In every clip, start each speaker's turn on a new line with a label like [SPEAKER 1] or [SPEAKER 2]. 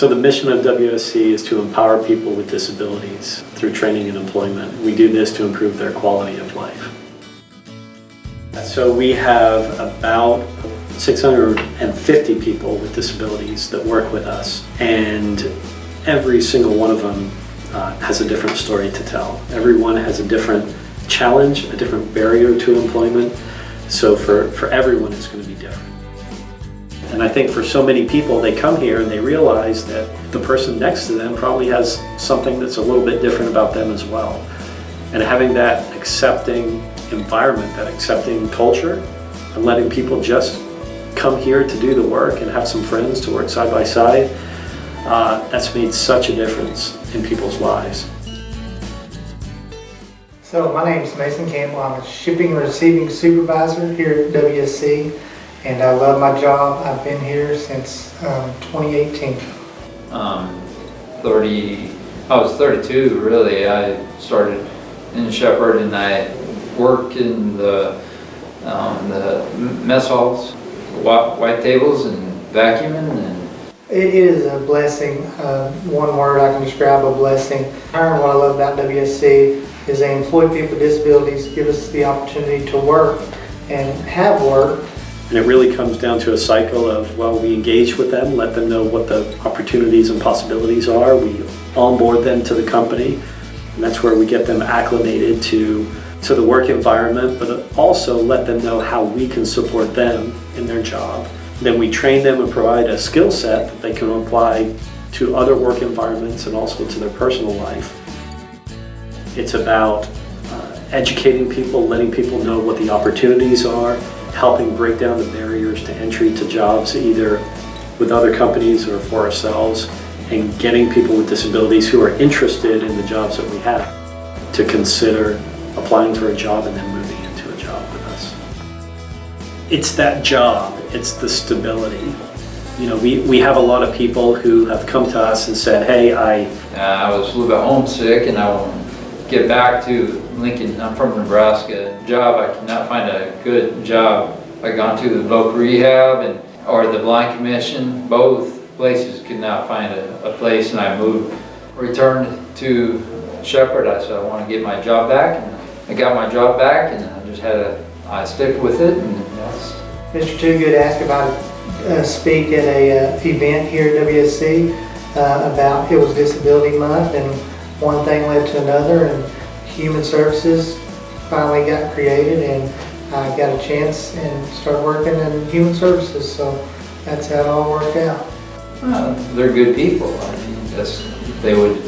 [SPEAKER 1] So the mission of WSC is to empower people with disabilities through training and employment. We do this to improve their quality of life. So we have about 650 people with disabilities that work with us, and every single one of them has a different story to tell. Everyone has a different challenge, a different barrier to employment. So for everyone, it's going to be different. And I think for so many people, they come here and they realize that the person next to them probably has something that's a little bit different about them as well. And having that accepting environment, that accepting culture, and letting people just come here to do the work and have some friends to work side by side, that's made such a difference in people's lives.
[SPEAKER 2] So my name is Mason Campbell. I'm a shipping and receiving supervisor here at WSC, and I love my job. I've been here since 2018.
[SPEAKER 3] I was 32 really. I started in Shepherd and I work in the mess halls, white tables and vacuuming. And
[SPEAKER 2] It is a blessing. One word I can describe a blessing. What I love about WSC is they employ people with disabilities, give us the opportunity to work and have work.
[SPEAKER 1] And it really comes down to a cycle of, well, we engage with them, let them know what the opportunities and possibilities are. We onboard them to the company, and that's where we get them acclimated to the work environment, but also let them know how we can support them in their job. Then we train them and provide a skill set that they can apply to other work environments and also to their personal life. It's about educating people, letting people know what the opportunities are, helping break down the barriers to entry to jobs, either with other companies or for ourselves, and getting people with disabilities who are interested in the jobs that we have to consider applying for a job and then moving into a job with us. It's that job, it's the stability. You know, we have a lot of people who have come to us and said, hey, I
[SPEAKER 3] was a little bit homesick and I want to get back to Lincoln. I'm from Nebraska. Job, I could not find a good job. I gone to the voc rehab or the blind commission. Both places could not find a place, and I returned to Shepherd. I said I want to get my job back, and I got my job back, and I just I stick with it, and that's.
[SPEAKER 2] Mr. Toogood asked about speak at a event here at WSC about it was Disability Month, and one thing led to another, and Human Services finally got created, and I got a chance and started working in Human Services, so that's how it all worked out.
[SPEAKER 3] They're good people. I mean, they would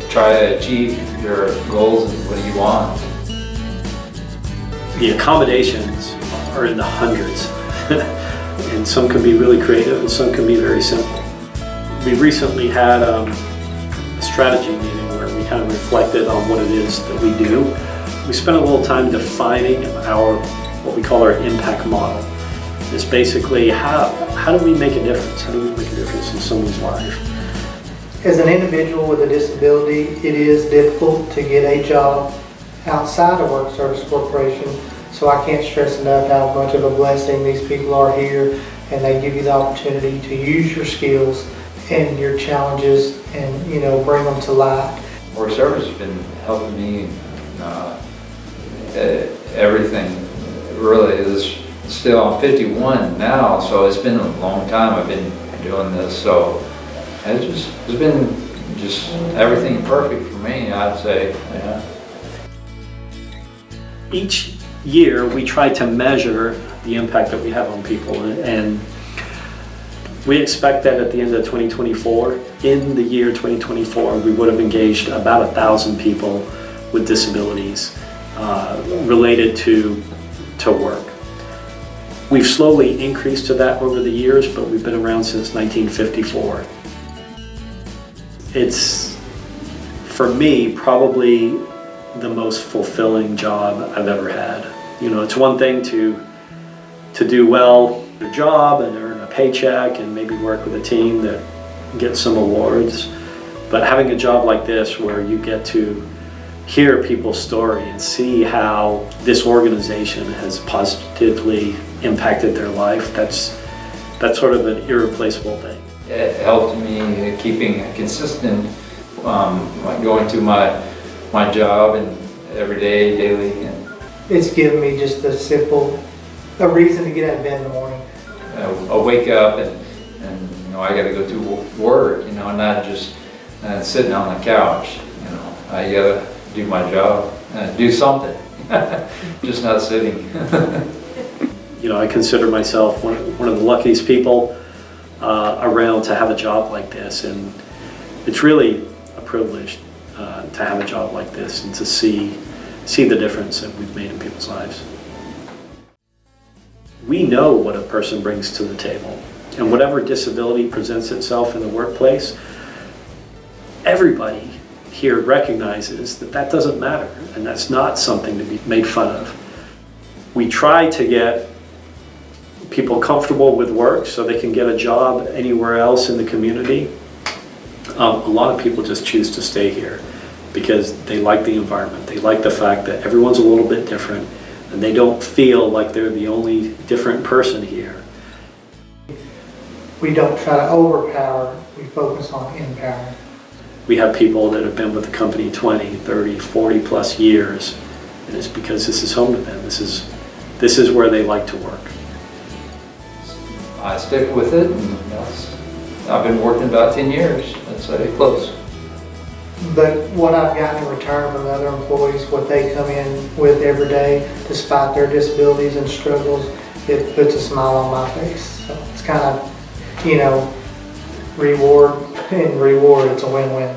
[SPEAKER 3] try to achieve your goals and what do you want.
[SPEAKER 1] The accommodations are in the hundreds, and some can be really creative and some can be very simple. We recently had a strategy meeting where we kind of reflected on what it is that we do. We spent a little time defining what we call our impact model. It's basically how do we make a difference? How do we make a difference in someone's life?
[SPEAKER 2] As an individual with a disability, it is difficult to get a job outside of Work Service Corporation, so I can't stress enough how much of a blessing these people are here, and they give you the opportunity to use your skills and your challenges and bring them to light.
[SPEAKER 3] Work Service has been helping me everything really is. Still, I'm 51 now, so it's been a long time I've been doing this, so it's been just everything perfect for me, I'd say. Yeah.
[SPEAKER 1] Each year we try to measure the impact that we have on people, and we expect that at the end of 2024, in the year 2024, we would have engaged about 1,000 people with disabilities related to work. We've slowly increased to that over the years, but we've been around since 1954. It's, for me, probably the most fulfilling job I've ever had. It's one thing to do well at your job and earn a paycheck and maybe work with a team that gets some awards, but having a job like this where you get to hear people's story and see how this organization has positively impacted their life, that's sort of an irreplaceable thing.
[SPEAKER 3] it helped me keeping consistent, like going to my job and every day, daily. And
[SPEAKER 2] It's given me just a reason to get out of bed in the morning.
[SPEAKER 3] I wake up and I got to go to work, not just sitting on the couch. I got to do my job, do something, just not sitting.
[SPEAKER 1] I consider myself one of the luckiest people around to have a job like this, and it's really a privilege to have a job like this and to see the difference that we've made in people's lives. We know what a person brings to the table, and whatever disability presents itself in the workplace, everybody here recognizes that doesn't matter, and that's not something to be made fun of. We try to get people comfortable with work so they can get a job anywhere else in the community. A lot of people just choose to stay here because they like the environment. They like the fact that everyone's a little bit different and they don't feel like they're the only different person here.
[SPEAKER 2] We don't try to overpower, we focus on empowering.
[SPEAKER 1] We have people that have been with the company 20, 30, 40 plus years, and it's because this is home to them. This is where they like to work.
[SPEAKER 3] I stick with it, and I've been working about 10 years. That's close.
[SPEAKER 2] But what I've gotten in return from other employees, what they come in with every day, despite their disabilities and struggles, it puts a smile on my face. So it's kind of, reward and reward, it's a win-win.